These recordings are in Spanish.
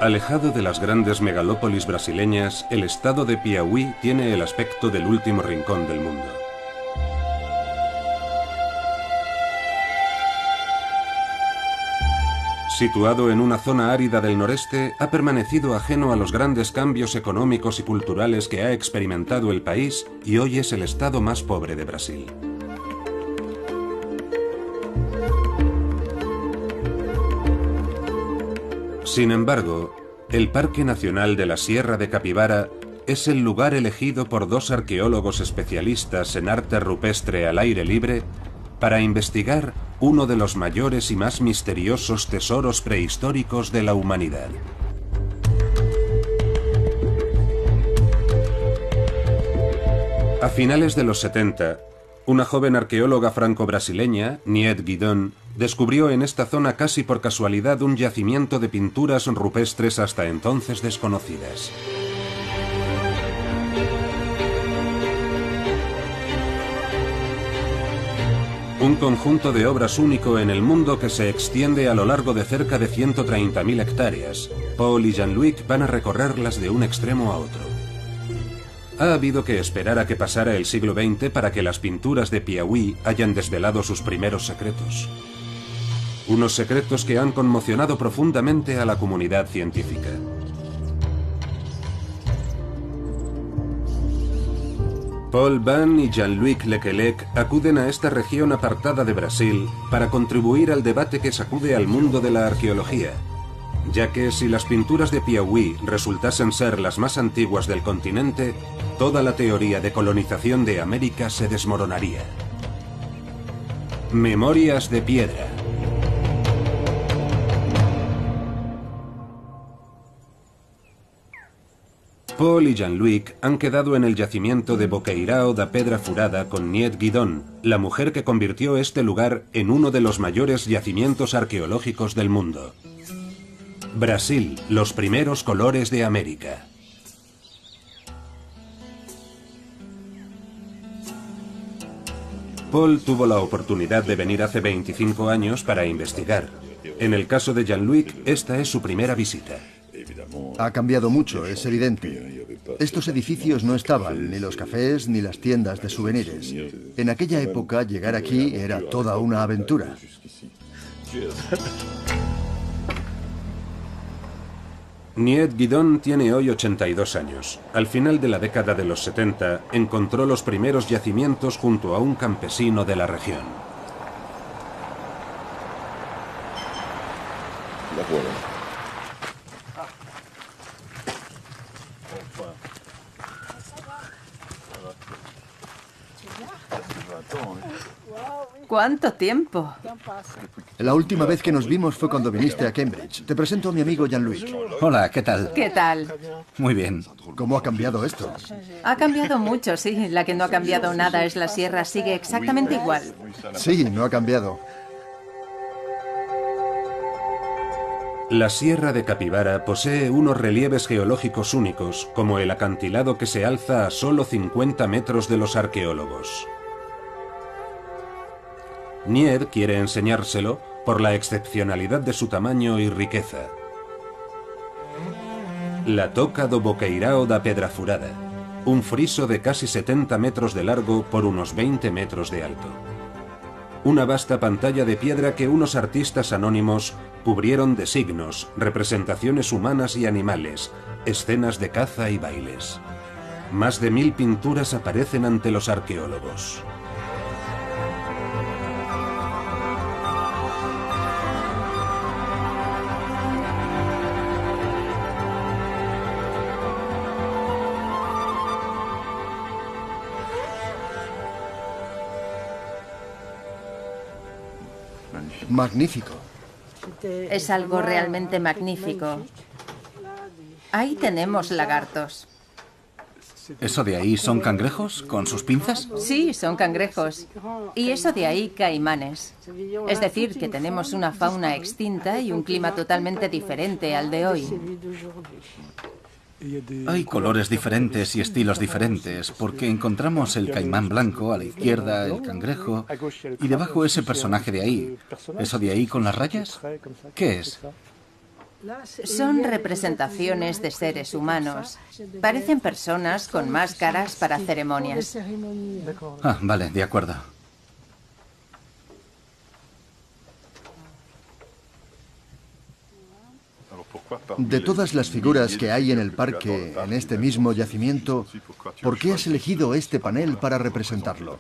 Alejado de las grandes megalópolis brasileñas, el estado de Piauí tiene el aspecto del último rincón del mundo. Situado en una zona árida del noreste, ha permanecido ajeno a los grandes cambios económicos y culturales que ha experimentado el país y hoy es el estado más pobre de Brasil. Sin embargo, el Parque Nacional de la Sierra de Capibara es el lugar elegido por dos arqueólogos especialistas en arte rupestre al aire libre para investigar uno de los mayores y más misteriosos tesoros prehistóricos de la humanidad. A finales de los 70, una joven arqueóloga franco-brasileña, Nied Guidon, descubrió en esta zona casi por casualidad un yacimiento de pinturas rupestres hasta entonces desconocidas. Un conjunto de obras único en el mundo que se extiende a lo largo de cerca de 130.000 hectáreas. Paul y Jean-Luc van a recorrerlas de un extremo a otro. Ha habido que esperar a que pasara el siglo XX para que las pinturas de Piauí hayan desvelado sus primeros secretos. Unos secretos que han conmocionado profundamente a la comunidad científica. Paul Van y Jean-Luc Lequelec acuden a esta región apartada de Brasil para contribuir al debate que sacude al mundo de la arqueología, ya que si las pinturas de Piauí resultasen ser las más antiguas del continente, toda la teoría de colonización de América se desmoronaría. Memorias de piedra. Paul y Jean-Luc han quedado en el yacimiento de Boqueirão da Pedra Furada con Nied Guidon, la mujer que convirtió este lugar en uno de los mayores yacimientos arqueológicos del mundo. Brasil, los primeros colores de América. Paul tuvo la oportunidad de venir hace 25 años para investigar. En el caso de Jean-Luc, esta es su primera visita. Ha cambiado mucho, es evidente. Estos edificios no estaban, ni los cafés ni las tiendas de souvenirs. En aquella época, llegar aquí era toda una aventura. Nied Guidon tiene hoy 82 años. Al final de la década de los 70, encontró los primeros yacimientos junto a un campesino de la región. ¿Cuánto tiempo? La última vez que nos vimos fue cuando viniste a Cambridge. Te presento a mi amigo Jean-Luc. Hola, ¿qué tal? ¿Qué tal? Muy bien. ¿Cómo ha cambiado esto? Ha cambiado mucho, sí. La que no ha cambiado nada es la sierra. Sigue exactamente igual. Sí, no ha cambiado. La Sierra de Capibara posee unos relieves geológicos únicos, como el acantilado que se alza a solo 50 metros de los arqueólogos. Nied quiere enseñárselo por la excepcionalidad de su tamaño y riqueza. La Toca do Boqueirão da Pedra Furada, un friso de casi 70 metros de largo por unos 20 metros de alto. Una vasta pantalla de piedra que unos artistas anónimos cubrieron de signos, representaciones humanas y animales, escenas de caza y bailes. Más de 1000 pinturas aparecen ante los arqueólogos. Magnífico. Es algo realmente magnífico. Ahí tenemos lagartos. ¿Eso de ahí son cangrejos con sus pinzas? Sí, son cangrejos. Y eso de ahí, caimanes. Es decir, que tenemos una fauna extinta y un clima totalmente diferente al de hoy. Hay colores diferentes y estilos diferentes, porque encontramos el caimán blanco a la izquierda, el cangrejo, y debajo ese personaje de ahí. ¿Eso de ahí con las rayas? ¿Qué es? Son representaciones de seres humanos. Parecen personas con máscaras para ceremonias. Ah, vale, de acuerdo. De todas las figuras que hay en el parque, en este mismo yacimiento, ¿por qué has elegido este panel para representarlo?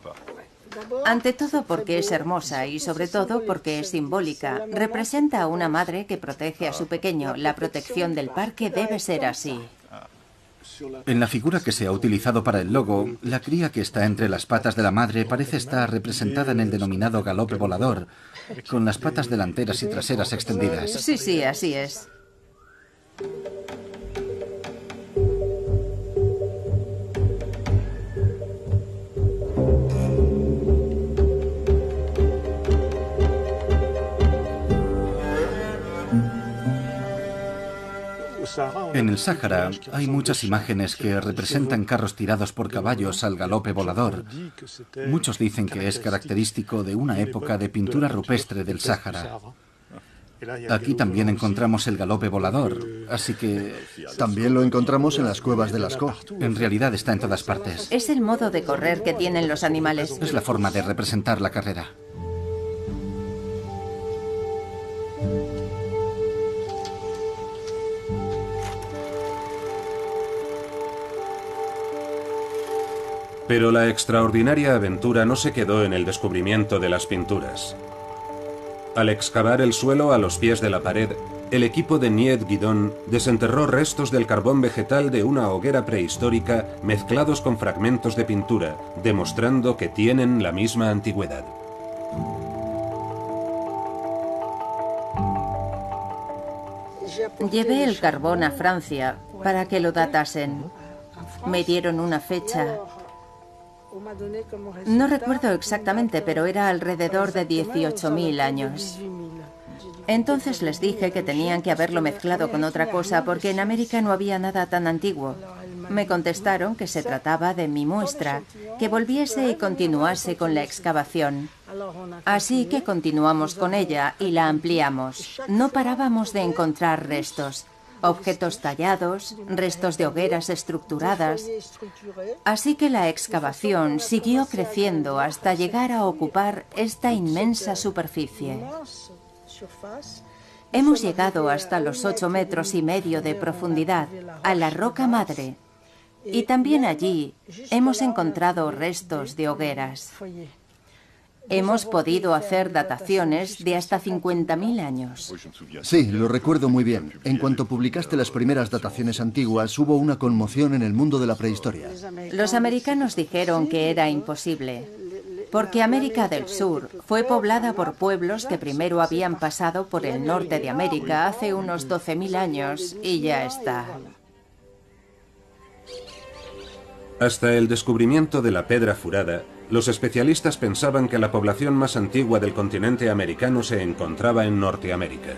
Ante todo porque es hermosa y sobre todo porque es simbólica. Representa a una madre que protege a su pequeño. La protección del parque debe ser así. En la figura que se ha utilizado para el logo, la cría que está entre las patas de la madre parece estar representada en el denominado galope volador, con las patas delanteras y traseras extendidas. Sí, así es. En el Sáhara hay muchas imágenes que representan carros tirados por caballos al galope volador. Muchos dicen que es característico de una época de pintura rupestre del Sáhara. Aquí también encontramos el galope volador, así que... También lo encontramos en las cuevas de Lascaux. En realidad está en todas partes. Es el modo de correr que tienen los animales. Es la forma de representar la carrera. Pero la extraordinaria aventura no se quedó en el descubrimiento de las pinturas. Al excavar el suelo a los pies de la pared, el equipo de Niet Guidon desenterró restos del carbón vegetal de una hoguera prehistórica mezclados con fragmentos de pintura, demostrando que tienen la misma antigüedad. Llevé el carbón a Francia para que lo datasen. Me dieron una fecha. No recuerdo exactamente, pero era alrededor de 18.000 años. Entonces les dije que tenían que haberlo mezclado con otra cosa porque en América no había nada tan antiguo. Me contestaron que se trataba de mi muestra, que volviese y continuase con la excavación. Así que continuamos con ella y la ampliamos. No parábamos de encontrar restos. Objetos tallados, restos de hogueras estructuradas. Así que la excavación siguió creciendo hasta llegar a ocupar esta inmensa superficie. Hemos llegado hasta los 8,5 metros de profundidad, a la roca madre. Y también allí hemos encontrado restos de hogueras. Hemos podido hacer dataciones de hasta 50.000 años. Sí, lo recuerdo muy bien. En cuanto publicaste las primeras dataciones antiguas, hubo una conmoción en el mundo de la prehistoria. Los americanos dijeron que era imposible, porque América del Sur fue poblada por pueblos que primero habían pasado por el norte de América hace unos 12.000 años y ya está. Hasta el descubrimiento de la Pedra Furada, los especialistas pensaban que la población más antigua del continente americano se encontraba en Norteamérica.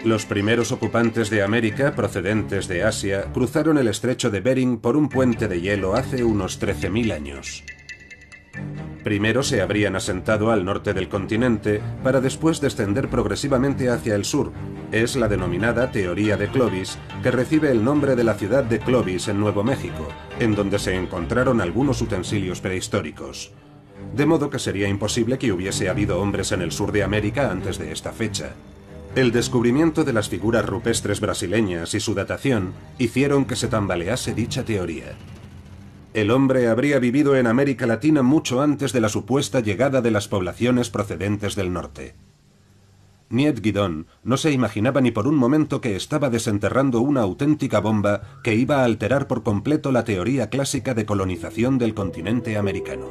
Los primeros ocupantes de América, procedentes de Asia, cruzaron el estrecho de Bering por un puente de hielo hace unos 13.000 años. Primero se habrían asentado al norte del continente para después descender progresivamente hacia el sur. Es la denominada teoría de Clovis, que recibe el nombre de la ciudad de Clovis en Nuevo México, en donde se encontraron algunos utensilios prehistóricos. De modo que sería imposible que hubiese habido hombres en el sur de América antes de esta fecha. El descubrimiento de las figuras rupestres brasileñas y su datación hicieron que se tambalease dicha teoría. El hombre habría vivido en América Latina mucho antes de la supuesta llegada de las poblaciones procedentes del norte. Niet Guidon no se imaginaba ni por un momento que estaba desenterrando una auténtica bomba que iba a alterar por completo la teoría clásica de colonización del continente americano.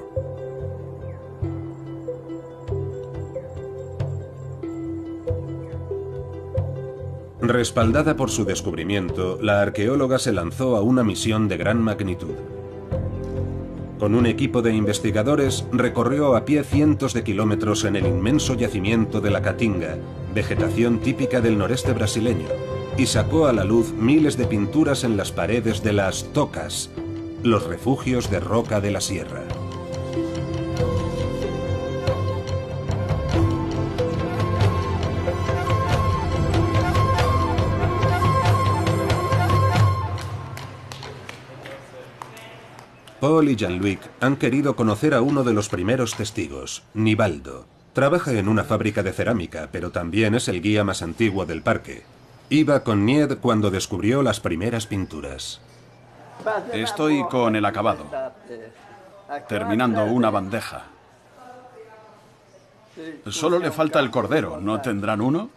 Respaldada por su descubrimiento, la arqueóloga se lanzó a una misión de gran magnitud. Con un equipo de investigadores recorrió a pie cientos de kilómetros en el inmenso yacimiento de la Caatinga, vegetación típica del noreste brasileño, y sacó a la luz miles de pinturas en las paredes de las tocas, los refugios de roca de la sierra. Paul y Jean-Luc han querido conocer a uno de los primeros testigos, Nivaldo. Trabaja en una fábrica de cerámica, pero también es el guía más antiguo del parque. Iba con Nied cuando descubrió las primeras pinturas. Estoy con el acabado, terminando una bandeja. Solo le falta el cordero, ¿no tendrán uno?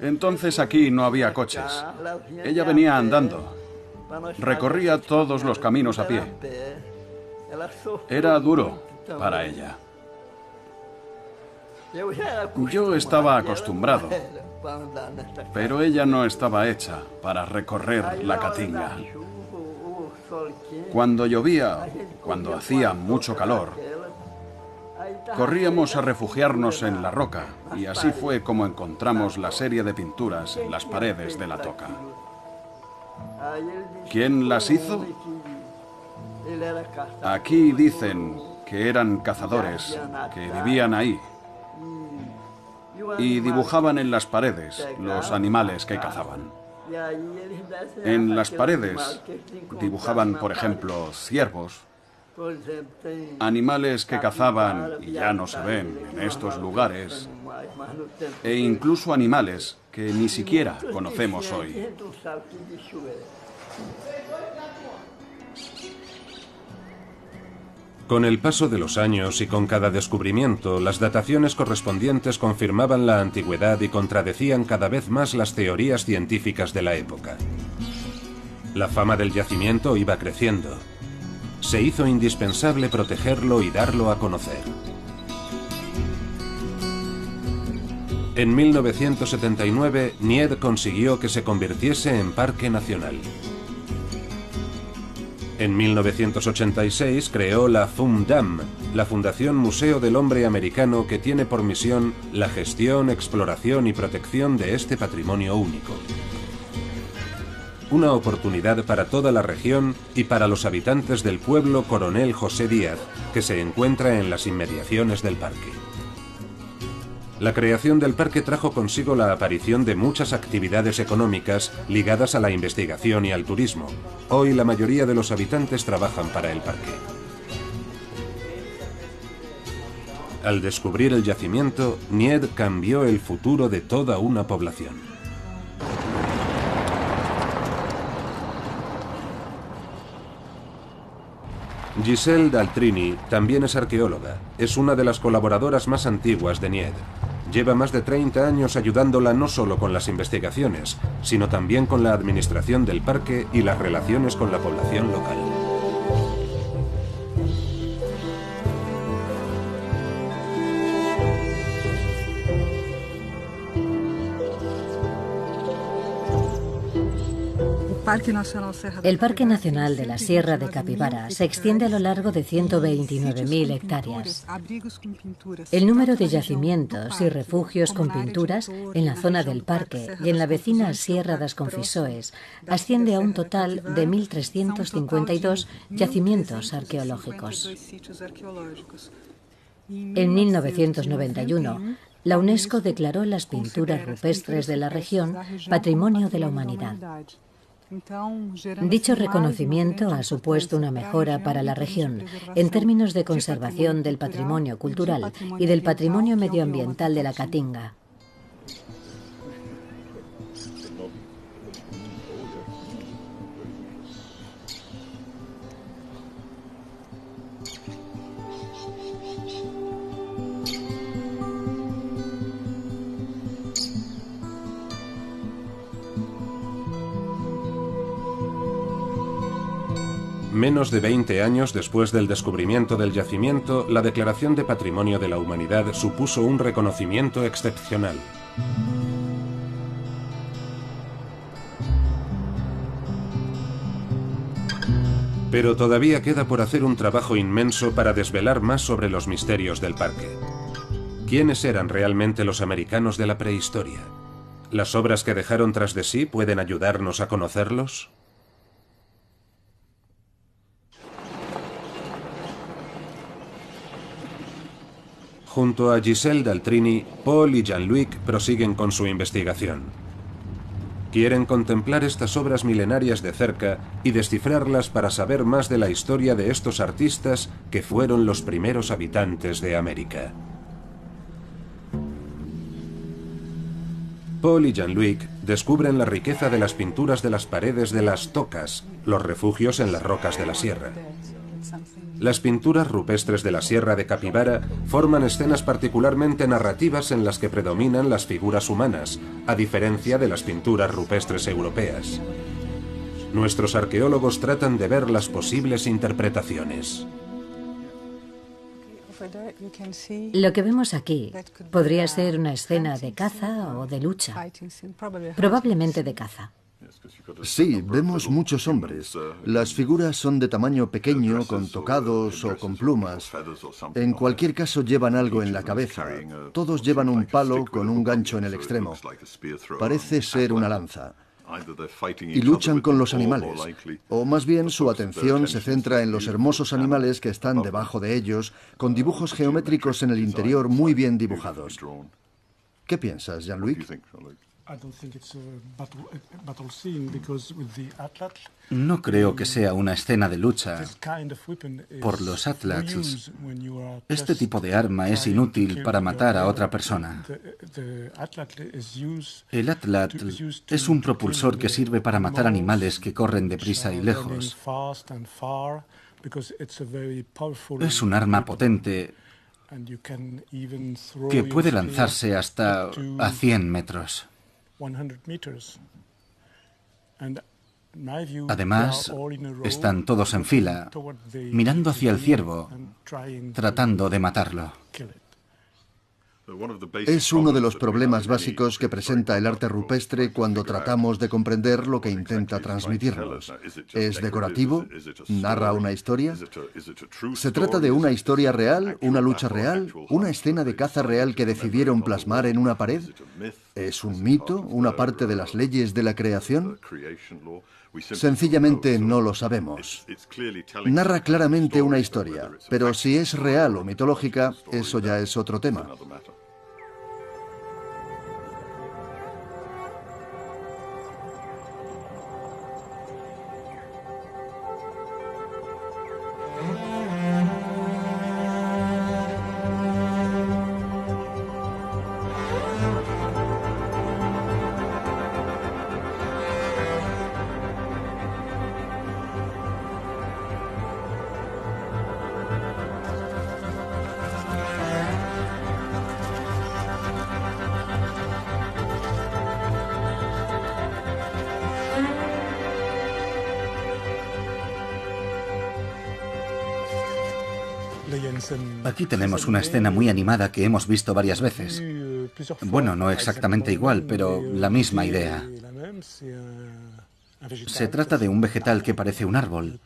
Entonces aquí no había coches. Ella venía andando. Recorría todos los caminos a pie. Era duro para ella. Yo estaba acostumbrado, pero ella no estaba hecha para recorrer la Caatinga. Cuando llovía, cuando hacía mucho calor, corríamos a refugiarnos en la roca, y así fue como encontramos la serie de pinturas en las paredes de la toca. ¿Quién las hizo? Aquí dicen que eran cazadores, que vivían ahí, y dibujaban en las paredes los animales que cazaban. En las paredes dibujaban, por ejemplo, ciervos, animales que cazaban y ya no se ven en estos lugares, e incluso animales que ni siquiera conocemos hoy. Con el paso de los años y con cada descubrimiento, las dataciones correspondientes confirmaban la antigüedad y contradecían cada vez más las teorías científicas de la época. La fama del yacimiento iba creciendo. Se hizo indispensable protegerlo y darlo a conocer. En 1979, Nied consiguió que se convirtiese en parque nacional. En 1986 creó la FUMDAM, la Fundación Museo del Hombre Americano, que tiene por misión la gestión, exploración y protección de este patrimonio único. Una oportunidad para toda la región y para los habitantes del pueblo Coronel José Díaz, que se encuentra en las inmediaciones del parque. La creación del parque trajo consigo la aparición de muchas actividades económicas ligadas a la investigación y al turismo. Hoy la mayoría de los habitantes trabajan para el parque. Al descubrir el yacimiento, Nied cambió el futuro de toda una población. Giselle Daltrini también es arqueóloga. Es una de las colaboradoras más antiguas de Nied. Lleva más de 30 años ayudándola no solo con las investigaciones, sino también con la administración del parque y las relaciones con la población local. El Parque Nacional de la Sierra de Capibara se extiende a lo largo de 129.000 hectáreas. El número de yacimientos y refugios con pinturas en la zona del parque y en la vecina Sierra das Confissões asciende a un total de 1.352 yacimientos arqueológicos. En 1991, la UNESCO declaró las pinturas rupestres de la región Patrimonio de la Humanidad. Dicho reconocimiento ha supuesto una mejora para la región en términos de conservación del patrimonio cultural y del patrimonio medioambiental de la Caatinga. Menos de 20 años después del descubrimiento del yacimiento, la Declaración de Patrimonio de la Humanidad supuso un reconocimiento excepcional. Pero todavía queda por hacer un trabajo inmenso para desvelar más sobre los misterios del parque. ¿Quiénes eran realmente los americanos de la prehistoria? ¿Las obras que dejaron tras de sí pueden ayudarnos a conocerlos? Junto a Giselle Daltrini, Paul y Jean-Luc prosiguen con su investigación. Quieren contemplar estas obras milenarias de cerca y descifrarlas para saber más de la historia de estos artistas que fueron los primeros habitantes de América. Paul y Jean-Luc descubren la riqueza de las pinturas de las paredes de las tocas, los refugios en las rocas de la sierra. Las pinturas rupestres de la Sierra de Capibara forman escenas particularmente narrativas en las que predominan las figuras humanas, a diferencia de las pinturas rupestres europeas. Nuestros arqueólogos tratan de ver las posibles interpretaciones. Lo que vemos aquí podría ser una escena de caza o de lucha, probablemente de caza. Sí, vemos muchos hombres. Las figuras son de tamaño pequeño, con tocados o con plumas. En cualquier caso llevan algo en la cabeza. Todos llevan un palo con un gancho en el extremo. Parece ser una lanza. Y luchan con los animales. O más bien su atención se centra en los hermosos animales que están debajo de ellos, con dibujos geométricos en el interior muy bien dibujados. ¿Qué piensas, Jean-Luc? No creo que sea una escena de lucha. Por los atlats, este tipo de arma es inútil para matar a otra persona. El atlat es un propulsor que sirve para matar animales que corren deprisa y lejos. Es un arma potente que puede lanzarse hasta a 100 metros. Además, están todos en fila, mirando hacia el ciervo, tratando de matarlo. Es uno de los problemas básicos que presenta el arte rupestre cuando tratamos de comprender lo que intenta transmitirnos. ¿Es decorativo? ¿Narra una historia? ¿Se trata de una historia real, una lucha real, una escena de caza real que decidieron plasmar en una pared? ¿Es un mito, una parte de las leyes de la creación? Sencillamente no lo sabemos. Narra claramente una historia, pero si es real o mitológica, eso ya es otro tema. Aquí tenemos una escena muy animada que hemos visto varias veces. Bueno, no exactamente igual, pero la misma idea. Se trata de un vegetal que parece un árbol,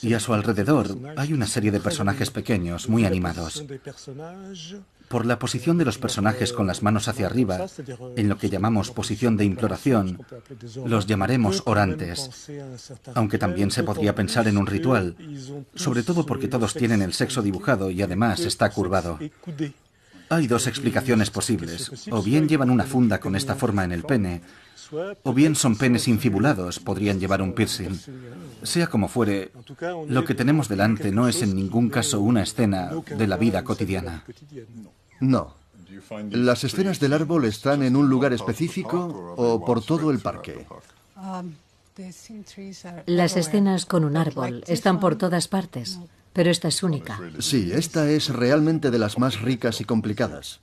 y a su alrededor hay una serie de personajes pequeños, muy animados. Por la posición de los personajes con las manos hacia arriba, en lo que llamamos posición de imploración, los llamaremos orantes, aunque también se podría pensar en un ritual, sobre todo porque todos tienen el sexo dibujado y además está curvado. Hay dos explicaciones posibles: o bien llevan una funda con esta forma en el pene, o bien son penes infibulados, podrían llevar un piercing. Sea como fuere, lo que tenemos delante no es en ningún caso una escena de la vida cotidiana. No. ¿Las escenas del árbol están en un lugar específico o por todo el parque? Las escenas con un árbol están por todas partes, pero esta es única. Sí, esta es realmente de las más ricas y complicadas.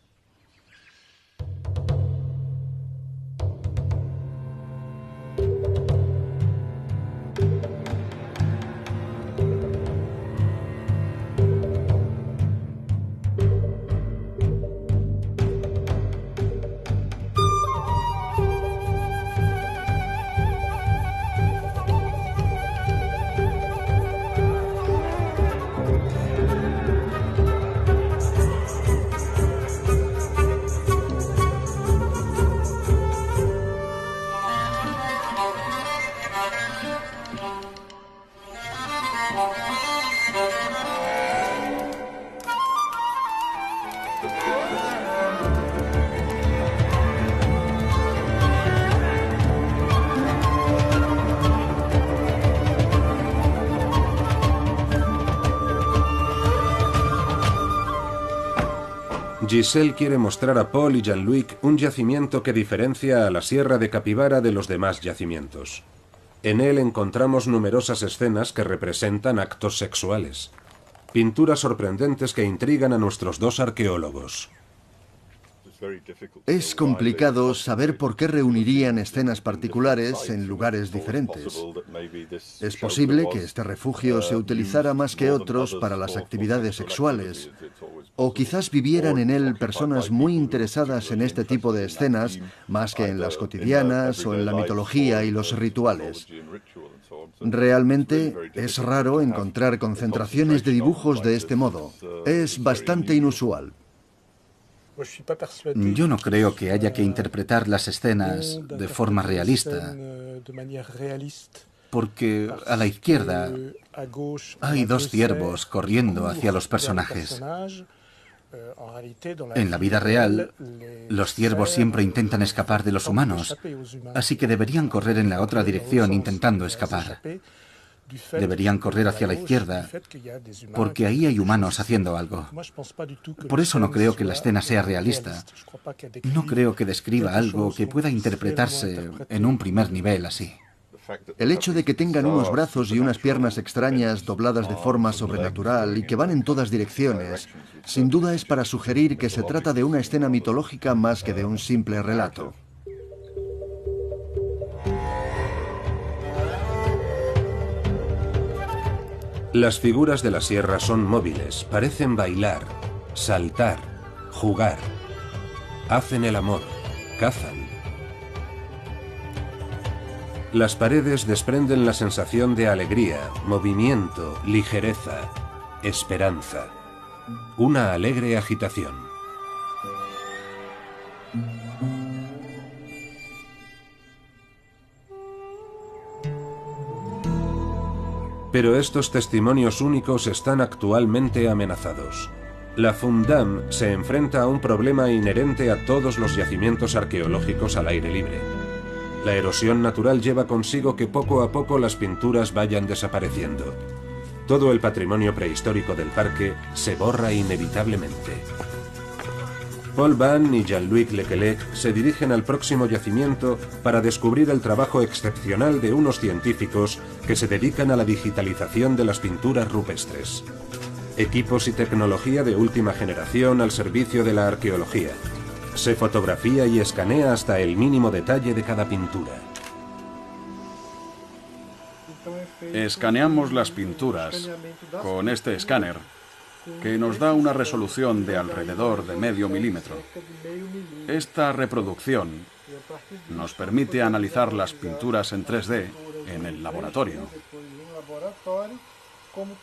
Giselle quiere mostrar a Paul y Jean-Luc un yacimiento que diferencia a la Sierra de Capibara de los demás yacimientos. En él encontramos numerosas escenas que representan actos sexuales. Pinturas sorprendentes que intrigan a nuestros dos arqueólogos. Es complicado saber por qué reunirían escenas particulares en lugares diferentes. Es posible que este refugio se utilizara más que otros para las actividades sexuales, o quizás vivieran en él personas muy interesadas en este tipo de escenas más que en las cotidianas o en la mitología y los rituales. Realmente es raro encontrar concentraciones de dibujos de este modo. Es bastante inusual. Yo no creo que haya que interpretar las escenas de forma realista, porque a la izquierda hay dos ciervos corriendo hacia los personajes. En la vida real, los ciervos siempre intentan escapar de los humanos, así que deberían correr en la otra dirección intentando escapar. Deberían correr hacia la izquierda, porque ahí hay humanos haciendo algo. Por eso no creo que la escena sea realista. No creo que describa algo que pueda interpretarse en un primer nivel así. El hecho de que tengan unos brazos y unas piernas extrañas dobladas de forma sobrenatural y que van en todas direcciones, sin duda es para sugerir que se trata de una escena mitológica más que de un simple relato. Las figuras de la sierra son móviles, parecen bailar, saltar, jugar. Hacen el amor, cazan. Las paredes desprenden la sensación de alegría, movimiento, ligereza, esperanza. Una alegre agitación. Pero estos testimonios únicos están actualmente amenazados. La Fundam se enfrenta a un problema inherente a todos los yacimientos arqueológicos al aire libre. La erosión natural lleva consigo que poco a poco las pinturas vayan desapareciendo. Todo el patrimonio prehistórico del parque se borra inevitablemente. Paul Van y Jean-Luc Lequelec se dirigen al próximo yacimiento para descubrir el trabajo excepcional de unos científicos que se dedican a la digitalización de las pinturas rupestres. Equipos y tecnología de última generación al servicio de la arqueología. Se fotografía y escanea hasta el mínimo detalle de cada pintura. Escaneamos las pinturas con este escáner, que nos da una resolución de alrededor de medio milímetro. Esta reproducción nos permite analizar las pinturas en 3D en el laboratorio.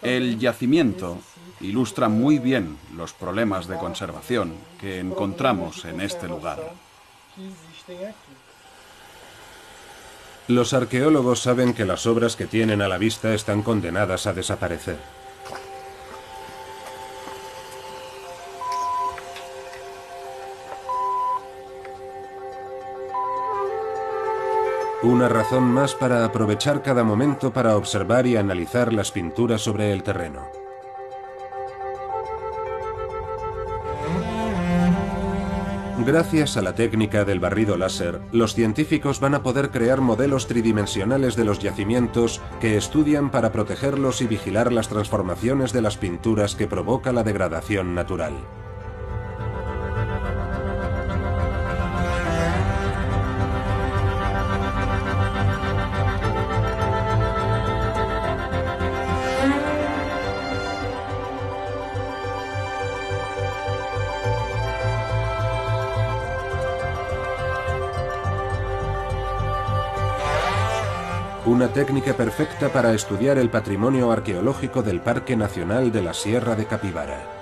El yacimiento ilustra muy bien los problemas de conservación que encontramos en este lugar. Los arqueólogos saben que las obras que tienen a la vista están condenadas a desaparecer. Una razón más para aprovechar cada momento para observar y analizar las pinturas sobre el terreno. Gracias a la técnica del barrido láser, los científicos van a poder crear modelos tridimensionales de los yacimientos que estudian para protegerlos y vigilar las transformaciones de las pinturas que provoca la degradación natural. Una técnica perfecta para estudiar el patrimonio arqueológico del Parque Nacional de la Sierra de Capibara.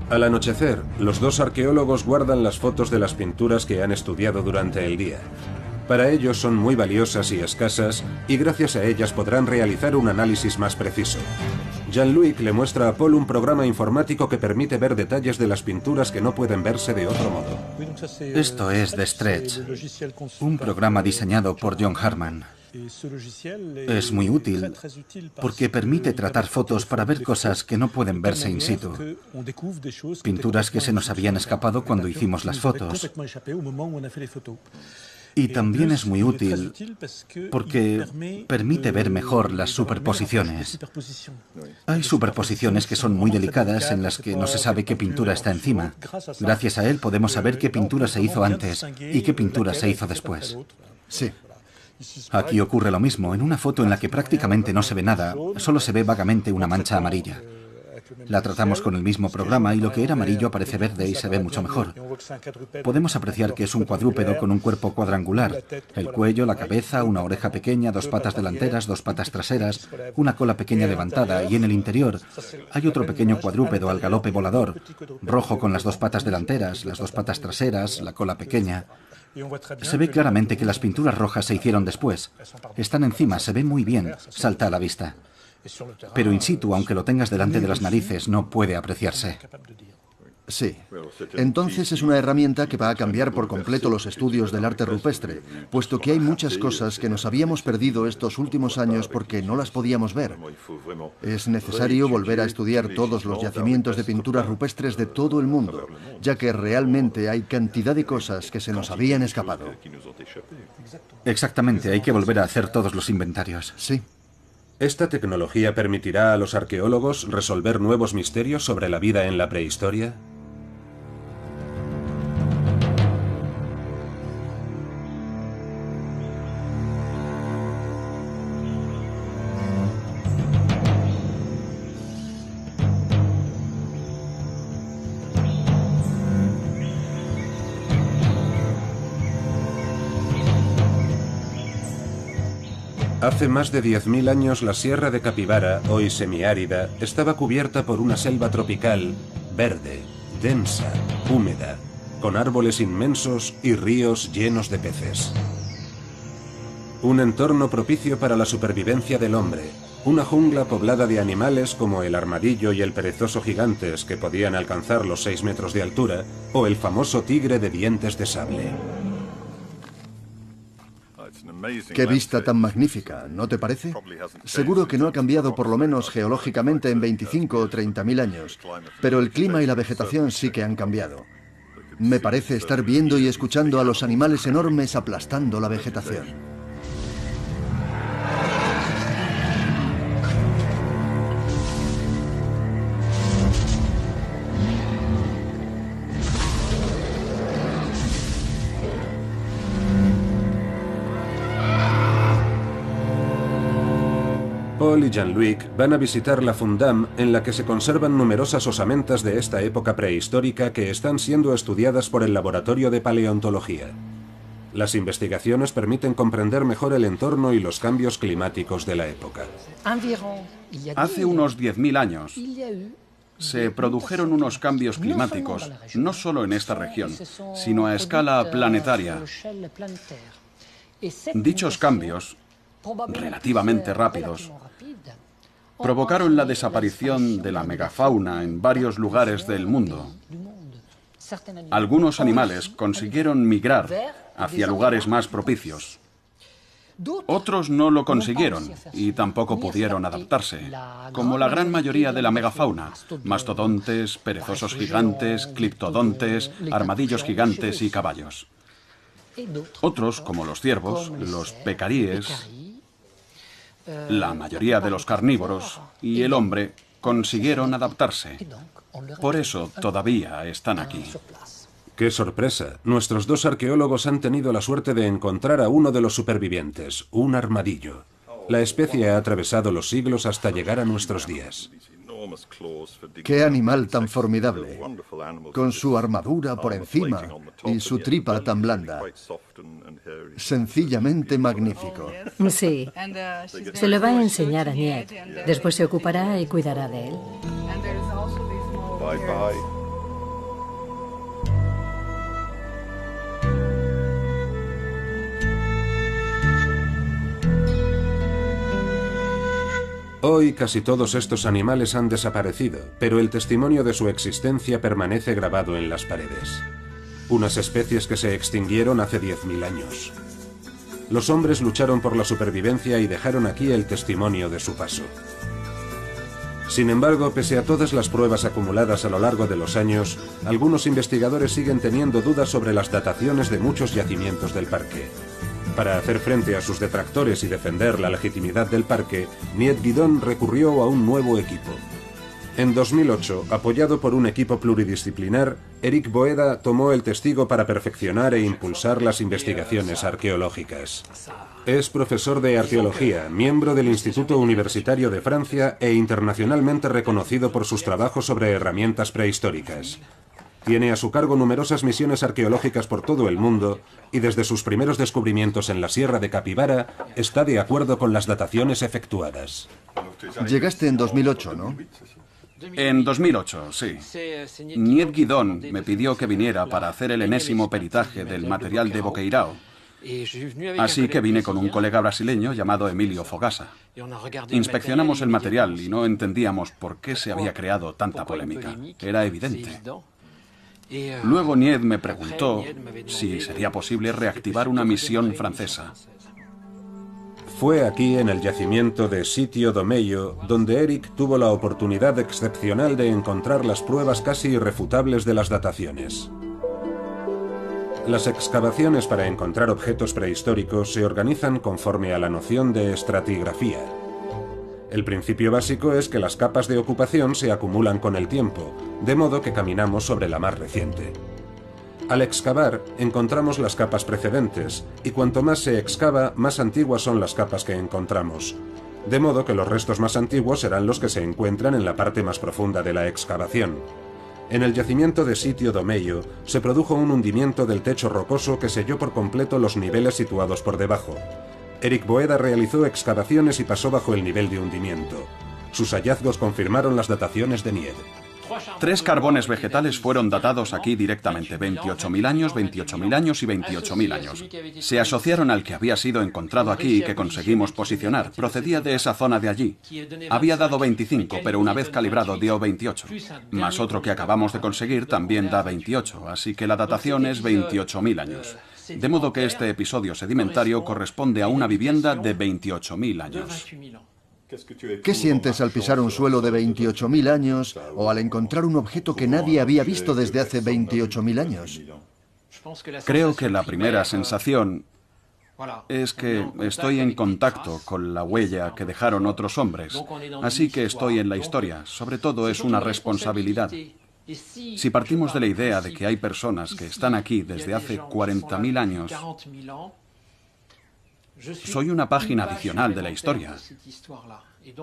Al anochecer, los dos arqueólogos guardan las fotos de las pinturas que han estudiado durante el día. Para ellos son muy valiosas y escasas, y gracias a ellas podrán realizar un análisis más preciso. Jean-Luc le muestra a Paul un programa informático que permite ver detalles de las pinturas que no pueden verse de otro modo. Esto es The Stretch, un programa diseñado por John Harman. Es muy útil porque permite tratar fotos para ver cosas que no pueden verse in situ. Pinturas que se nos habían escapado cuando hicimos las fotos. Y también es muy útil porque permite ver mejor las superposiciones. Hay superposiciones que son muy delicadas en las que no se sabe qué pintura está encima. Gracias a él podemos saber qué pintura se hizo antes y qué pintura se hizo después. Sí. Aquí ocurre lo mismo. En una foto en la que prácticamente no se ve nada, solo se ve vagamente una mancha amarilla. La tratamos con el mismo programa y lo que era amarillo aparece verde y se ve mucho mejor. Podemos apreciar que es un cuadrúpedo con un cuerpo cuadrangular. El cuello, la cabeza, una oreja pequeña, dos patas delanteras, dos patas traseras, una cola pequeña levantada y en el interior hay otro pequeño cuadrúpedo al galope volador, rojo con las dos patas delanteras, las dos patas traseras, la cola pequeña. Se ve claramente que las pinturas rojas se hicieron después. Están encima, se ve muy bien, salta a la vista. Pero in situ, aunque lo tengas delante de las narices, no puede apreciarse. Sí. Entonces es una herramienta que va a cambiar por completo los estudios del arte rupestre, puesto que hay muchas cosas que nos habíamos perdido estos últimos años porque no las podíamos ver. Es necesario volver a estudiar todos los yacimientos de pinturas rupestres de todo el mundo, ya que realmente hay cantidad de cosas que se nos habían escapado. Exactamente, hay que volver a hacer todos los inventarios. Sí. ¿Esta tecnología permitirá a los arqueólogos resolver nuevos misterios sobre la vida en la prehistoria? Hace más de 10.000 años la Sierra de Capibara, hoy semiárida, estaba cubierta por una selva tropical, verde, densa, húmeda, con árboles inmensos y ríos llenos de peces. Un entorno propicio para la supervivencia del hombre, una jungla poblada de animales como el armadillo y el perezoso gigantes que podían alcanzar los 6 metros de altura, o el famoso tigre de dientes de sable. Qué vista tan magnífica, ¿no te parece? Seguro que no ha cambiado por lo menos geológicamente en 25 o 30.000 años, pero el clima y la vegetación sí que han cambiado. Me parece estar viendo y escuchando a los animales enormes aplastando la vegetación. Paul y Jean-Luc van a visitar la Fundam, en la que se conservan numerosas osamentas de esta época prehistórica que están siendo estudiadas por el Laboratorio de Paleontología. Las investigaciones permiten comprender mejor el entorno y los cambios climáticos de la época. Hace unos 10.000 años se produjeron unos cambios climáticos, no solo en esta región, sino a escala planetaria. Dichos cambios, relativamente rápidos, provocaron la desaparición de la megafauna en varios lugares del mundo. Algunos animales consiguieron migrar hacia lugares más propicios. Otros no lo consiguieron y tampoco pudieron adaptarse, como la gran mayoría de la megafauna: mastodontes, perezosos gigantes, cliptodontes, armadillos gigantes y caballos. Otros, como los ciervos, los pecaríes, la mayoría de los carnívoros y el hombre, consiguieron adaptarse. Por eso todavía están aquí. ¡Qué sorpresa! Nuestros dos arqueólogos han tenido la suerte de encontrar a uno de los supervivientes, un armadillo. La especie ha atravesado los siglos hasta llegar a nuestros días. ¡Qué animal tan formidable! Con su armadura por encima y su tripa tan blanda. Sencillamente magnífico. Sí. Se lo va a enseñar a Niet. Después se ocupará y cuidará de él. Hoy casi todos estos animales han desaparecido, pero el testimonio de su existencia permanece grabado en las paredes. Unas especies que se extinguieron hace 10.000 años. Los hombres lucharon por la supervivencia y dejaron aquí el testimonio de su paso. Sin embargo, pese a todas las pruebas acumuladas a lo largo de los años, algunos investigadores siguen teniendo dudas sobre las dataciones de muchos yacimientos del parque. Para hacer frente a sus detractores y defender la legitimidad del parque, Niet Guidon recurrió a un nuevo equipo. En 2008, apoyado por un equipo pluridisciplinar, Eric Boeda tomó el testigo para perfeccionar e impulsar las investigaciones arqueológicas. Es profesor de arqueología, miembro del Instituto Universitario de Francia e internacionalmente reconocido por sus trabajos sobre herramientas prehistóricas. Tiene a su cargo numerosas misiones arqueológicas por todo el mundo y desde sus primeros descubrimientos en la Sierra de Capibara está de acuerdo con las dataciones efectuadas. Llegaste en 2008, ¿no? En 2008, sí. Niet Guidon me pidió que viniera para hacer el enésimo peritaje del material de Boqueirão. Así que vine con un colega brasileño llamado Emilio Fogasa. Inspeccionamos el material y no entendíamos por qué se había creado tanta polémica. Era evidente. Luego Niet me preguntó si sería posible reactivar una misión francesa. Fue aquí, en el yacimiento de Sitio do Meio, donde Eric tuvo la oportunidad excepcional de encontrar las pruebas casi irrefutables de las dataciones. Las excavaciones para encontrar objetos prehistóricos se organizan conforme a la noción de estratigrafía. El principio básico es que las capas de ocupación se acumulan con el tiempo, de modo que caminamos sobre la más reciente. Al excavar, encontramos las capas precedentes, y cuanto más se excava, más antiguas son las capas que encontramos. De modo que los restos más antiguos serán los que se encuentran en la parte más profunda de la excavación. En el yacimiento de Sitio do Meio se produjo un hundimiento del techo rocoso que selló por completo los niveles situados por debajo. Eric Boeda realizó excavaciones y pasó bajo el nivel de hundimiento. Sus hallazgos confirmaron las dataciones de Niet. 3 carbones vegetales fueron datados aquí directamente, 28.000 años, 28.000 años y 28.000 años. Se asociaron al que había sido encontrado aquí y que conseguimos posicionar. Procedía de esa zona de allí. Había dado 25, pero una vez calibrado dio 28. Más otro que acabamos de conseguir también da 28, así que la datación es 28.000 años. De modo que este episodio sedimentario corresponde a una vivienda de 28.000 años. ¿Qué sientes al pisar un suelo de 28.000 años o al encontrar un objeto que nadie había visto desde hace 28.000 años? Creo que la primera sensación es que estoy en contacto con la huella que dejaron otros hombres, así que estoy en la historia. Sobre todo es una responsabilidad. Si partimos de la idea de que hay personas que están aquí desde hace 40.000 años, soy una página adicional de la historia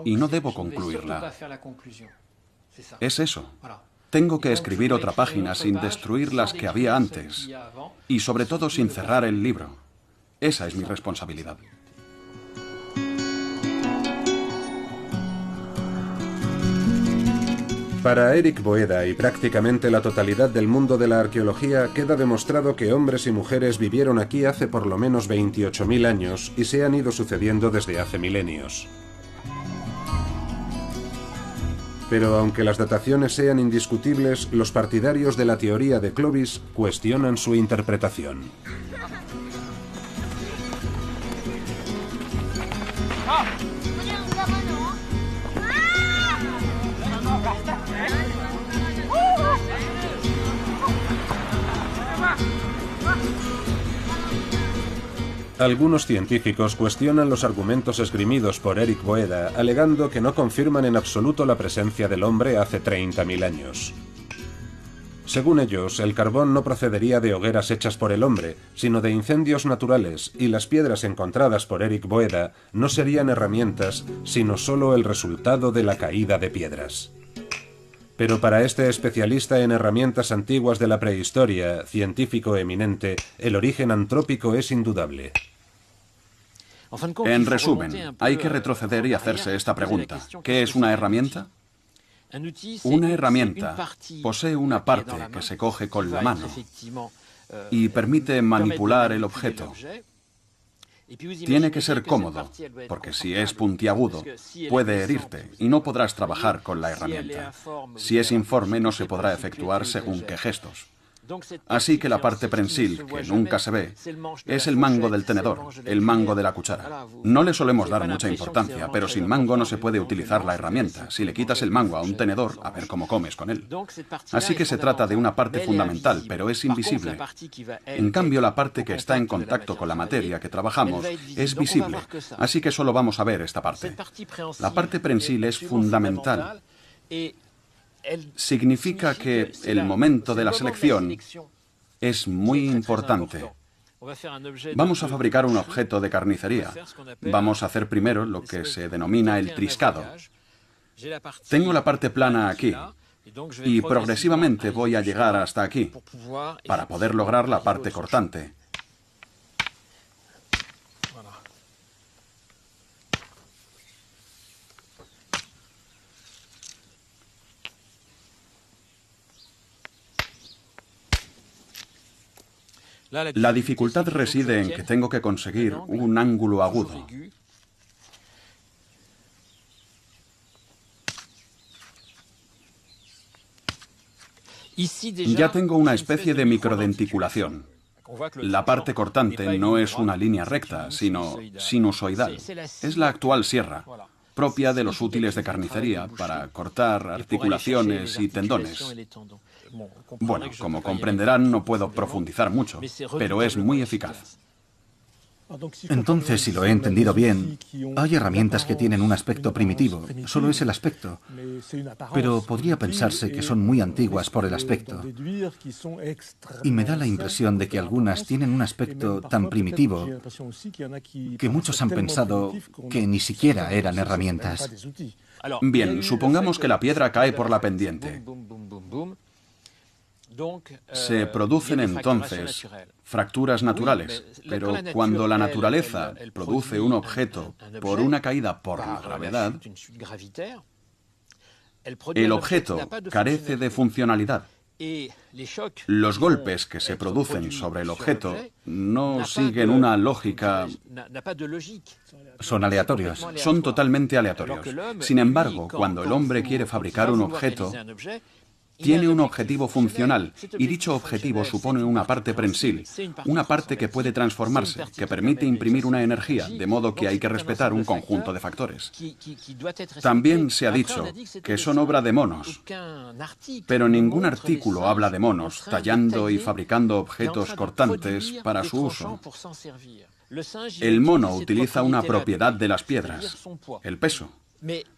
y no debo concluirla. Es eso. Tengo que escribir otra página sin destruir las que había antes y sobre todo sin cerrar el libro. Esa es mi responsabilidad. Para Eric Boeda y prácticamente la totalidad del mundo de la arqueología queda demostrado que hombres y mujeres vivieron aquí hace por lo menos 28.000 años y se han ido sucediendo desde hace milenios. Pero aunque las dataciones sean indiscutibles, los partidarios de la teoría de Clovis cuestionan su interpretación. Algunos científicos cuestionan los argumentos esgrimidos por Eric Boeda, alegando que no confirman en absoluto la presencia del hombre hace 30.000 años. Según ellos, el carbón no procedería de hogueras hechas por el hombre, sino de incendios naturales, y las piedras encontradas por Eric Boeda no serían herramientas, sino solo el resultado de la caída de piedras. Pero para este especialista en herramientas antiguas de la prehistoria, científico eminente, el origen antrópico es indudable. En resumen, hay que retroceder y hacerse esta pregunta. ¿Qué es una herramienta? Una herramienta posee una parte que se coge con la mano y permite manipular el objeto. Tiene que ser cómodo, porque si es puntiagudo, puede herirte y no podrás trabajar con la herramienta. Si es informe, no se podrá efectuar según qué gestos. Así que la parte prensil, que nunca se ve, es el mango del tenedor, el mango de la cuchara. No le solemos dar mucha importancia, pero sin mango no se puede utilizar la herramienta. Si le quitas el mango a un tenedor, a ver cómo comes con él. Así que se trata de una parte fundamental, pero es invisible. En cambio, la parte que está en contacto con la materia que trabajamos es visible, así que solo vamos a ver esta parte. La parte prensil es fundamental. Significa que el momento de la selección es muy importante. Vamos a fabricar un objeto de carnicería. Vamos a hacer primero lo que se denomina el triscado. Tengo la parte plana aquí y progresivamente voy a llegar hasta aquí para poder lograr la parte cortante. La dificultad reside en que tengo que conseguir un ángulo agudo. Ya tengo una especie de microdenticulación. La parte cortante no es una línea recta, sino sinusoidal. Es la actual sierra, propia de los útiles de carnicería para cortar articulaciones y tendones. Bueno, como comprenderán, no puedo profundizar mucho, pero es muy eficaz. Entonces, si lo he entendido bien, hay herramientas que tienen un aspecto primitivo, solo es el aspecto. Pero podría pensarse que son muy antiguas por el aspecto. Y me da la impresión de que algunas tienen un aspecto tan primitivo que muchos han pensado que ni siquiera eran herramientas. Bien, supongamos que la piedra cae por la pendiente. Se producen entonces fracturas naturales, pero cuando la naturaleza produce un objeto por una caída por la gravedad, el objeto carece de funcionalidad. Los golpes que se producen sobre el objeto no siguen una lógica. Son aleatorios. Son totalmente aleatorios. Sin embargo, cuando el hombre quiere fabricar un objeto, tiene un objetivo funcional, y dicho objetivo supone una parte prensil, una parte que puede transformarse, que permite imprimir una energía, de modo que hay que respetar un conjunto de factores. También se ha dicho que son obra de monos, pero ningún artículo habla de monos, tallando y fabricando objetos cortantes para su uso. El mono utiliza una propiedad de las piedras, el peso.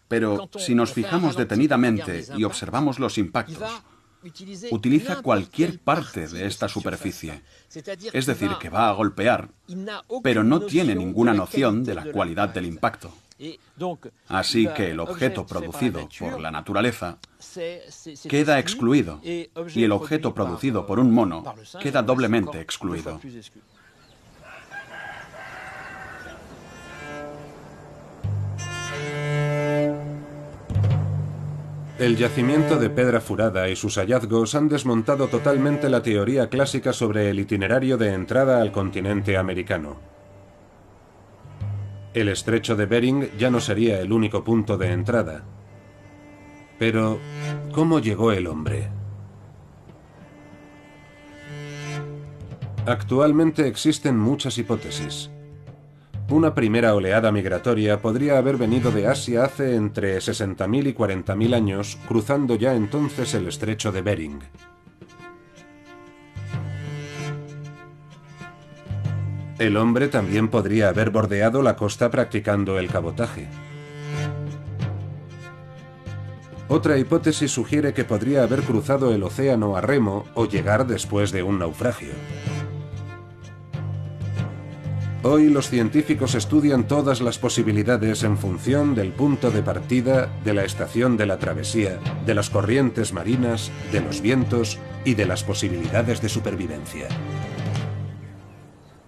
Pero si nos fijamos detenidamente y observamos los impactos, utiliza cualquier parte de esta superficie. Es decir, que va a golpear, pero no tiene ninguna noción de la cualidad del impacto. Así que el objeto producido por la naturaleza queda excluido, y el objeto producido por un mono queda doblemente excluido. El yacimiento de Pedra Furada y sus hallazgos han desmontado totalmente la teoría clásica sobre el itinerario de entrada al continente americano. El estrecho de Bering ya no sería el único punto de entrada. Pero, ¿cómo llegó el hombre? Actualmente existen muchas hipótesis. Una primera oleada migratoria podría haber venido de Asia hace entre 60.000 y 40.000 años, cruzando ya entonces el estrecho de Bering. El hombre también podría haber bordeado la costa practicando el cabotaje. Otra hipótesis sugiere que podría haber cruzado el océano a remo o llegar después de un naufragio. Hoy los científicos estudian todas las posibilidades en función del punto de partida, de la estación de la travesía, de las corrientes marinas, de los vientos y de las posibilidades de supervivencia.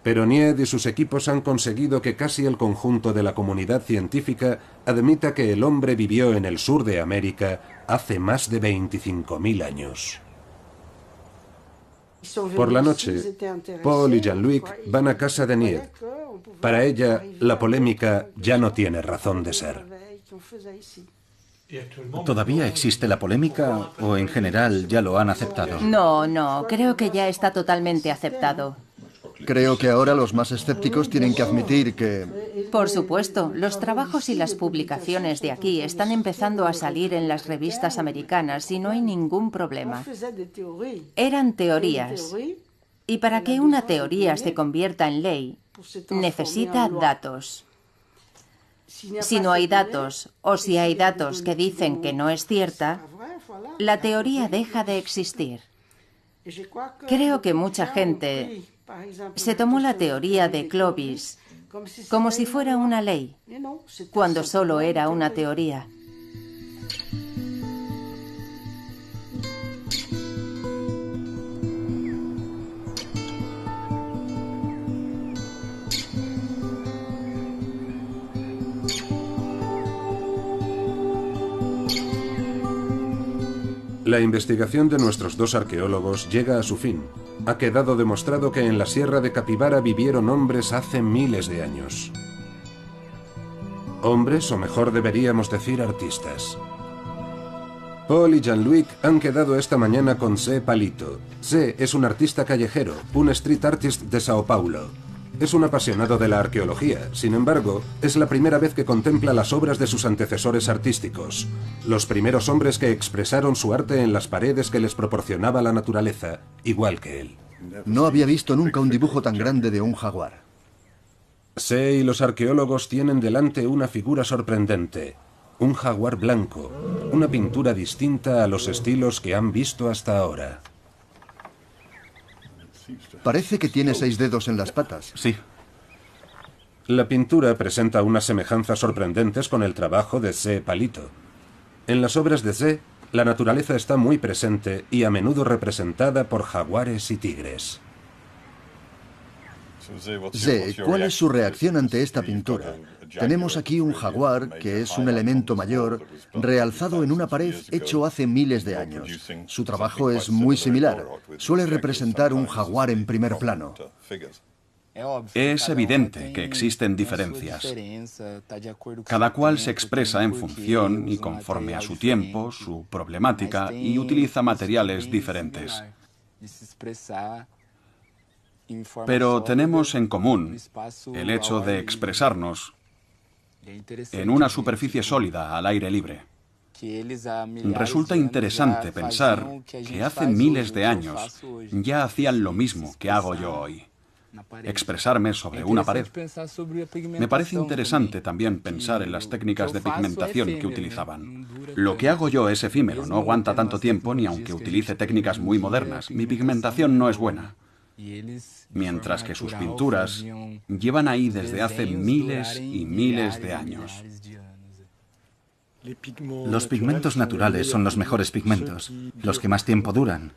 Pero Nied y sus equipos han conseguido que casi el conjunto de la comunidad científica admita que el hombre vivió en el sur de América hace más de 25.000 años. Por la noche, Paul y Jean-Luc van a casa de Nied. Para ella, la polémica ya no tiene razón de ser. ¿Todavía existe la polémica o en general ya lo han aceptado? No, creo que ya está totalmente aceptado. Creo que ahora los más escépticos tienen que admitir que... Por supuesto, los trabajos y las publicaciones de aquí están empezando a salir en las revistas americanas y no hay ningún problema. Eran teorías. Y para que una teoría se convierta en ley, necesita datos. Si no hay datos, o si hay datos que dicen que no es cierta, la teoría deja de existir. Creo que mucha gente se tomó la teoría de Clovis como si fuera una ley, cuando solo era una teoría. La investigación de nuestros dos arqueólogos llega a su fin. Ha quedado demostrado que en la Sierra de Capibara vivieron hombres hace miles de años. Hombres, o mejor deberíamos decir artistas. Paul y Jean-Luc han quedado esta mañana con Zé Palito. Zé es un artista callejero, un street artist de Sao Paulo. Es un apasionado de la arqueología, sin embargo, es la primera vez que contempla las obras de sus antecesores artísticos, los primeros hombres que expresaron su arte en las paredes que les proporcionaba la naturaleza, igual que él. No había visto nunca un dibujo tan grande de un jaguar. Zé y los arqueólogos tienen delante una figura sorprendente, un jaguar blanco, una pintura distinta a los estilos que han visto hasta ahora. Parece que tiene 6 dedos en las patas. Sí. La pintura presenta unas semejanzas sorprendentes con el trabajo de Zé Palito. En las obras de Zé, la naturaleza está muy presente y a menudo representada por jaguares y tigres. Zé, ¿cuál es su reacción ante esta pintura? Tenemos aquí un jaguar, que es un elemento mayor, realzado en una pared hecho hace miles de años. Su trabajo es muy similar. Suele representar un jaguar en primer plano. Es evidente que existen diferencias. Cada cual se expresa en función y conforme a su tiempo, su problemática, y utiliza materiales diferentes. Pero tenemos en común el hecho de expresarnos en una superficie sólida al aire libre. Resulta interesante pensar que hace miles de años ya hacían lo mismo que hago yo hoy. Expresarme sobre una pared. Me parece interesante también pensar en las técnicas de pigmentación que utilizaban. Lo que hago yo es efímero, no aguanta tanto tiempo ni aunque utilice técnicas muy modernas. Mi pigmentación no es buena. Mientras que sus pinturas llevan ahí desde hace miles y miles de años. Los pigmentos naturales son los mejores pigmentos, los que más tiempo duran.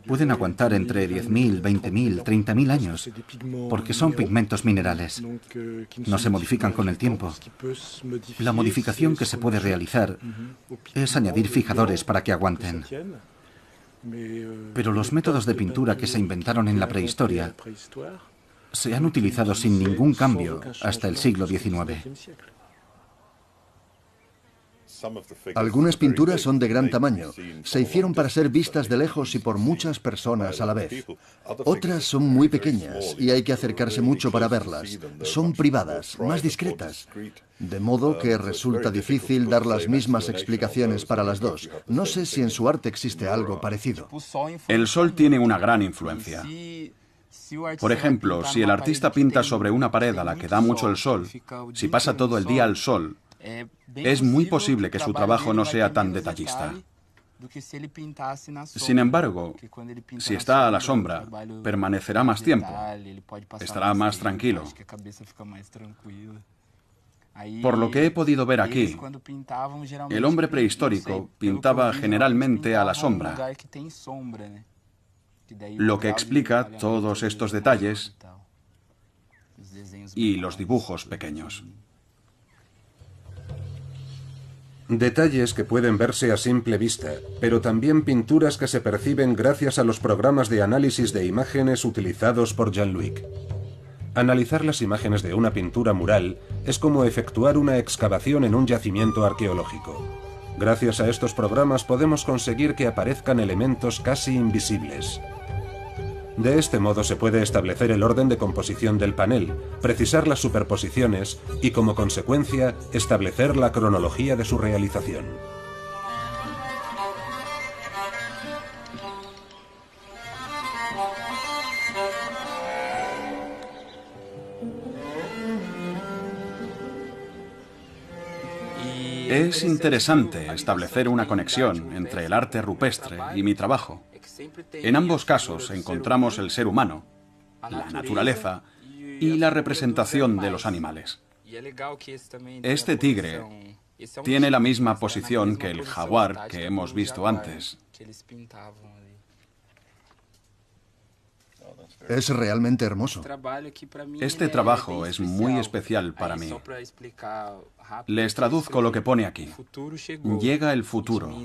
Pueden aguantar entre 10.000, 20.000, 30.000 años, porque son pigmentos minerales. No se modifican con el tiempo. La modificación que se puede realizar es añadir fijadores para que aguanten. Pero los métodos de pintura que se inventaron en la prehistoria se han utilizado sin ningún cambio hasta el siglo XIX. Algunas pinturas son de gran tamaño. Se hicieron para ser vistas de lejos y por muchas personas a la vez. Otras son muy pequeñas y hay que acercarse mucho para verlas. Son privadas, más discretas. De modo que resulta difícil dar las mismas explicaciones para las dos. No sé si en su arte existe algo parecido. El sol tiene una gran influencia. Por ejemplo, si el artista pinta sobre una pared a la que da mucho el sol, si pasa todo el día al sol, es muy posible que su trabajo no sea tan detallista. Sin embargo, si está a la sombra, permanecerá más tiempo, estará más tranquilo. Por lo que he podido ver aquí, el hombre prehistórico pintaba generalmente a la sombra, lo que explica todos estos detalles y los dibujos pequeños. Detalles que pueden verse a simple vista, pero también pinturas que se perciben gracias a los programas de análisis de imágenes utilizados por Jean-Luc. Analizar las imágenes de una pintura mural es como efectuar una excavación en un yacimiento arqueológico. Gracias a estos programas podemos conseguir que aparezcan elementos casi invisibles. De este modo se puede establecer el orden de composición del panel, precisar las superposiciones y, como consecuencia, establecer la cronología de su realización. Es interesante establecer una conexión entre el arte rupestre y mi trabajo. En ambos casos encontramos el ser humano, la naturaleza y la representación de los animales. Este tigre tiene la misma posición que el jaguar que hemos visto antes. Es realmente hermoso. Este trabajo es muy especial para mí. Les traduzco lo que pone aquí. Llega el futuro.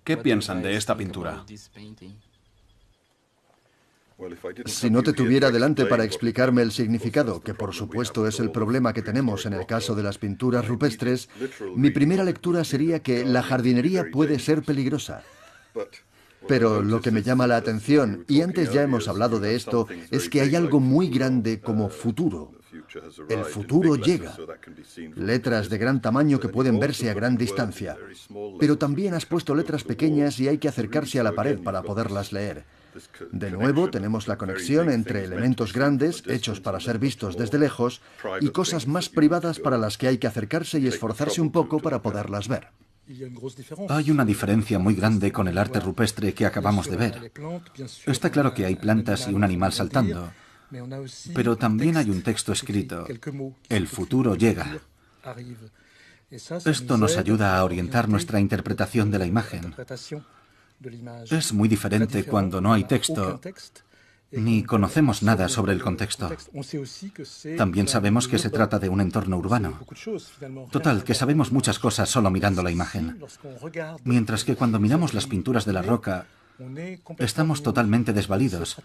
¿Qué piensan de esta pintura? Si no te tuviera delante para explicarme el significado, que por supuesto es el problema que tenemos en el caso de las pinturas rupestres, mi primera lectura sería que la jardinería puede ser peligrosa. Pero lo que me llama la atención, y antes ya hemos hablado de esto, es que hay algo muy grande como futuro. El futuro llega. Letras de gran tamaño que pueden verse a gran distancia. Pero también has puesto letras pequeñas y hay que acercarse a la pared para poderlas leer. De nuevo tenemos la conexión entre elementos grandes, hechos para ser vistos desde lejos, y cosas más privadas para las que hay que acercarse y esforzarse un poco para poderlas ver. Hay una diferencia muy grande con el arte rupestre que acabamos de ver. Está claro que hay plantas y un animal saltando, pero también hay un texto escrito. El futuro llega. Esto nos ayuda a orientar nuestra interpretación de la imagen. Es muy diferente cuando no hay texto, ni conocemos nada sobre el contexto. También sabemos que se trata de un entorno urbano. Total, que sabemos muchas cosas solo mirando la imagen. Mientras que cuando miramos las pinturas de la roca, estamos totalmente desvalidos.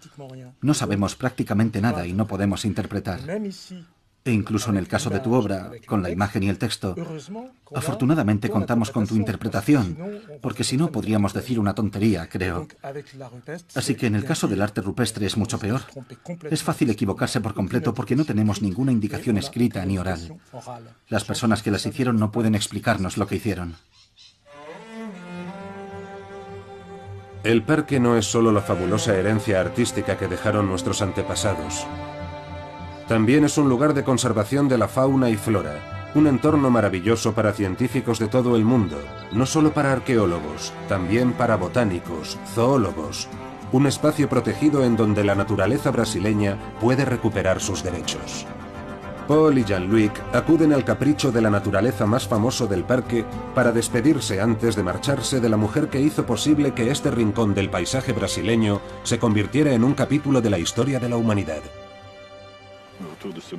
No sabemos prácticamente nada y no podemos interpretar. E incluso en el caso de tu obra, con la imagen y el texto, afortunadamente contamos con tu interpretación, porque si no podríamos decir una tontería, creo. Así que en el caso del arte rupestre es mucho peor. Es fácil equivocarse por completo porque no tenemos ninguna indicación escrita ni oral. Las personas que las hicieron no pueden explicarnos lo que hicieron. El parque no es solo la fabulosa herencia artística que dejaron nuestros antepasados. También es un lugar de conservación de la fauna y flora, un entorno maravilloso para científicos de todo el mundo, no solo para arqueólogos, también para botánicos, zoólogos, un espacio protegido en donde la naturaleza brasileña puede recuperar sus derechos. Paul y Jean-Luc acuden al capricho de la naturaleza más famoso del parque para despedirse antes de marcharse de la mujer que hizo posible que este rincón del paisaje brasileño se convirtiera en un capítulo de la historia de la humanidad.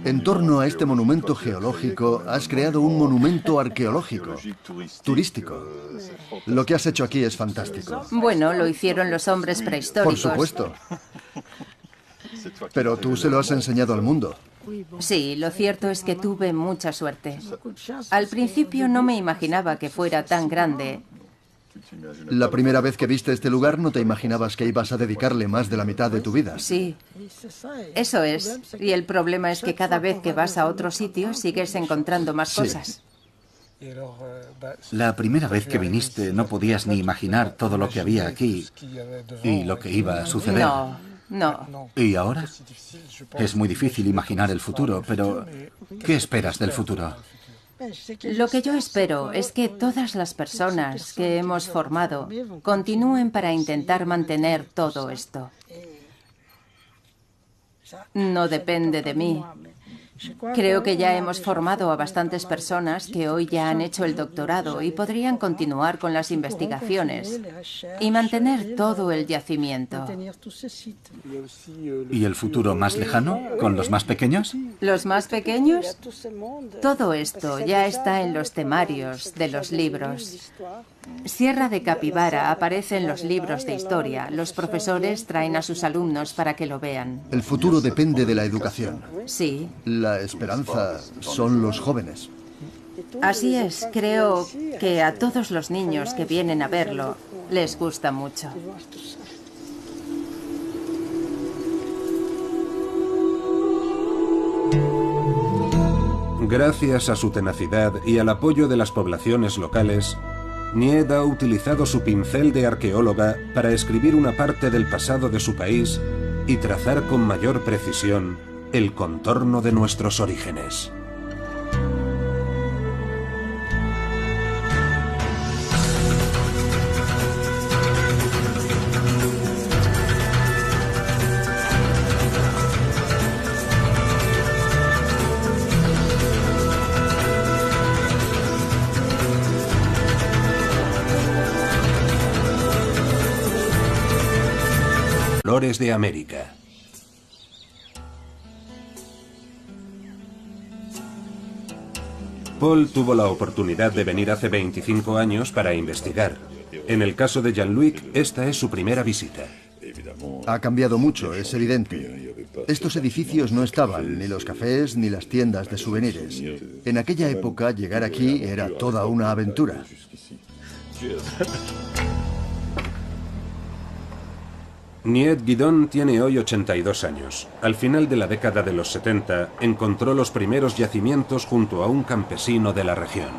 En torno a este monumento geológico, has creado un monumento arqueológico, turístico. Lo que has hecho aquí es fantástico. Bueno, lo hicieron los hombres prehistóricos. Por supuesto. Pero tú se lo has enseñado al mundo. Sí, lo cierto es que tuve mucha suerte. Al principio no me imaginaba que fuera tan grande. La primera vez que viste este lugar no te imaginabas que ibas a dedicarle más de la mitad de tu vida. Sí, eso es. Y el problema es que cada vez que vas a otro sitio sigues encontrando más cosas. La primera vez que viniste no podías ni imaginar todo lo que había aquí y lo que iba a suceder. No. ¿Y ahora? Es muy difícil imaginar el futuro, pero ¿qué esperas del futuro? Lo que yo espero es que todas las personas que hemos formado continúen para intentar mantener todo esto. No depende de mí. Creo que ya hemos formado a bastantes personas que hoy ya han hecho el doctorado y podrían continuar con las investigaciones y mantener todo el yacimiento. ¿Y el futuro más lejano, con los más pequeños? ¿Los más pequeños? Todo esto ya está en los temarios de los libros. Sierra de Capibara aparece en los libros de historia. Los profesores traen a sus alumnos para que lo vean. El futuro depende de la educación. Sí. La esperanza son los jóvenes. Así es. Creo que a todos los niños que vienen a verlo les gusta mucho. Gracias a su tenacidad y al apoyo de las poblaciones locales, Nied ha utilizado su pincel de arqueóloga para escribir una parte del pasado de su país y trazar con mayor precisión el contorno de nuestros orígenes. Flores de América. Paul tuvo la oportunidad de venir hace 25 años para investigar. En el caso de Jean-Luc, esta es su primera visita. Ha cambiado mucho, es evidente. Estos edificios no estaban, ni los cafés ni las tiendas de souvenirs. En aquella época, llegar aquí era toda una aventura. Nied Guidon tiene hoy 82 años. Al final de la década de los 70, encontró los primeros yacimientos junto a un campesino de la región.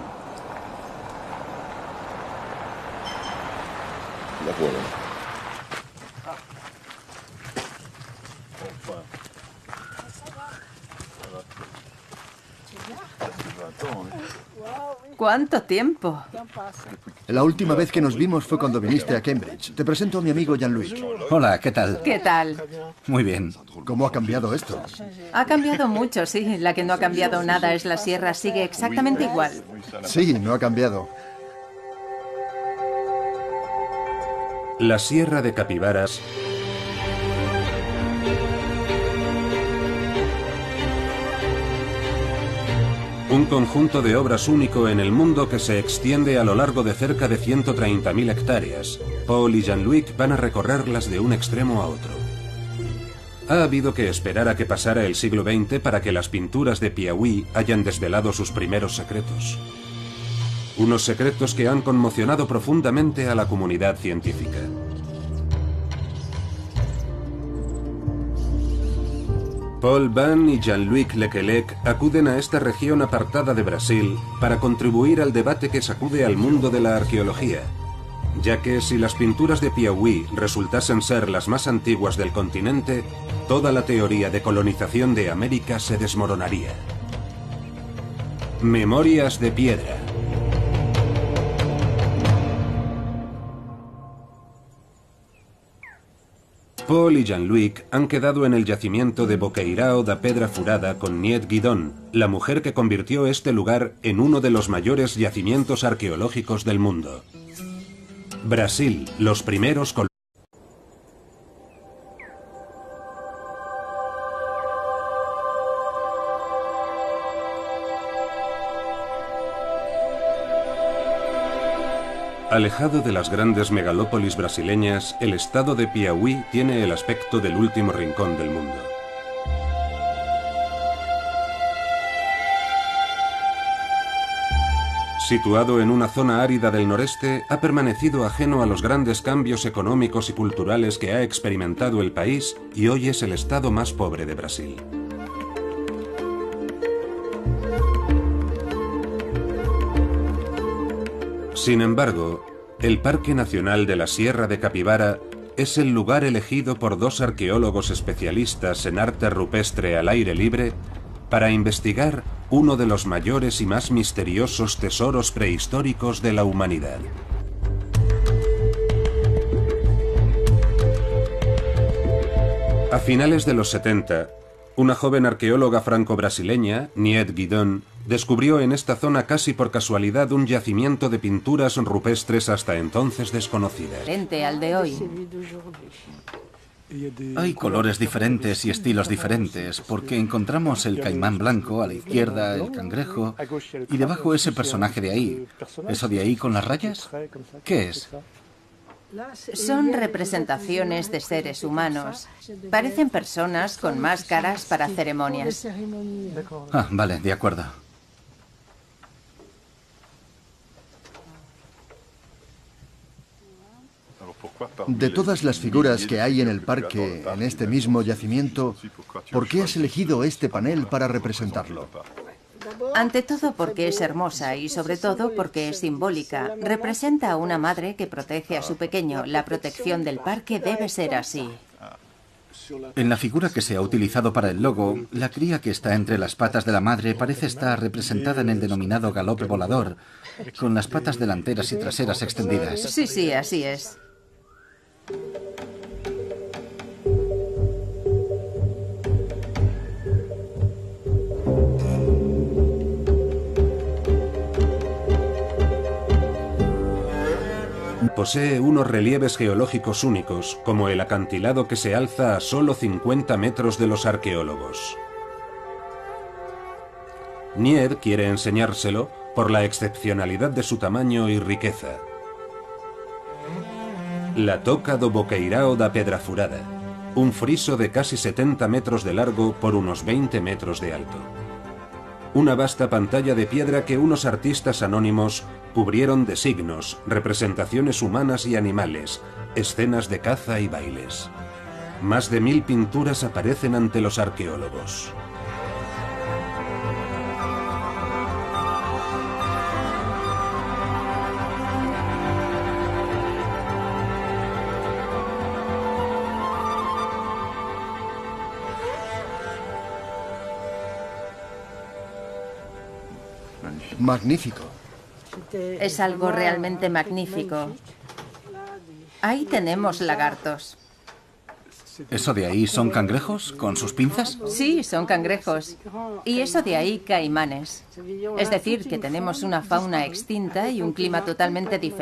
¿Cuánto tiempo? La última vez que nos vimos fue cuando viniste a Cambridge. Te presento a mi amigo Jean-Luc. Hola, ¿qué tal? ¿Qué tal? Muy bien. ¿Cómo ha cambiado esto? Ha cambiado mucho, sí. La que no ha cambiado nada es la sierra. Sigue exactamente igual. Sí, no ha cambiado. La Sierra de Capibaras un conjunto de obras único en el mundo que se extiende a lo largo de cerca de 130.000 hectáreas. Paul y Jean-Luc van a recorrerlas de un extremo a otro. Ha habido que esperar a que pasara el siglo XX para que las pinturas de Piauí hayan desvelado sus primeros secretos. Unos secretos que han conmocionado profundamente a la comunidad científica. Paul Van y Jean-Luc Lequelec acuden a esta región apartada de Brasil para contribuir al debate que sacude al mundo de la arqueología, ya que si las pinturas de Piauí resultasen ser las más antiguas del continente, toda la teoría de colonización de América se desmoronaría. Memorias de piedra. Paul y Jean-Luc han quedado en el yacimiento de Boqueirão da Pedra Furada con Nied Guidon, la mujer que convirtió este lugar en uno de los mayores yacimientos arqueológicos del mundo. Brasil, los primeros colonias. Alejado de las grandes megalópolis brasileñas, el estado de Piauí tiene el aspecto del último rincón del mundo. Situado en una zona árida del noreste, ha permanecido ajeno a los grandes cambios económicos y culturales que ha experimentado el país y hoy es el estado más pobre de Brasil. Sin embargo, el Parque Nacional de la Sierra de Capibara es el lugar elegido por dos arqueólogos especialistas en arte rupestre al aire libre para investigar uno de los mayores y más misteriosos tesoros prehistóricos de la humanidad. A finales de los 70, una joven arqueóloga franco-brasileña, Nied Guidon, descubrió en esta zona casi por casualidad un yacimiento de pinturas rupestres hasta entonces desconocidas. Frente al de hoy. Hay colores diferentes y estilos diferentes, porque encontramos el caimán blanco, a la izquierda el cangrejo, y debajo ese personaje de ahí. ¿Eso de ahí con las rayas? ¿Qué es? Son representaciones de seres humanos. Parecen personas con máscaras para ceremonias. Ah, vale, de acuerdo. De todas las figuras que hay en el parque, en este mismo yacimiento, ¿por qué has elegido este panel para representarlo? Ante todo porque es hermosa y sobre todo porque es simbólica. Representa a una madre que protege a su pequeño. La protección del parque debe ser así. En la figura que se ha utilizado para el logo, la cría que está entre las patas de la madre parece estar representada en el denominado galope volador, con las patas delanteras y traseras extendidas. Sí, así es. Posee unos relieves geológicos únicos, como el acantilado que se alza a solo 50 metros de los arqueólogos. Nied quiere enseñárselo por la excepcionalidad de su tamaño y riqueza. La Toca do Boqueirão da Pedra Furada, un friso de casi 70 metros de largo por unos 20 metros de alto. Una vasta pantalla de piedra que unos artistas anónimos cubrieron de signos, representaciones humanas y animales, escenas de caza y bailes. Más de 1000 pinturas aparecen ante los arqueólogos. Magnífico. Es algo realmente magnífico. Ahí tenemos lagartos. ¿Eso de ahí son cangrejos con sus pinzas? Sí, son cangrejos. Y eso de ahí, caimanes. Es decir, que tenemos una fauna extinta y un clima totalmente diferente.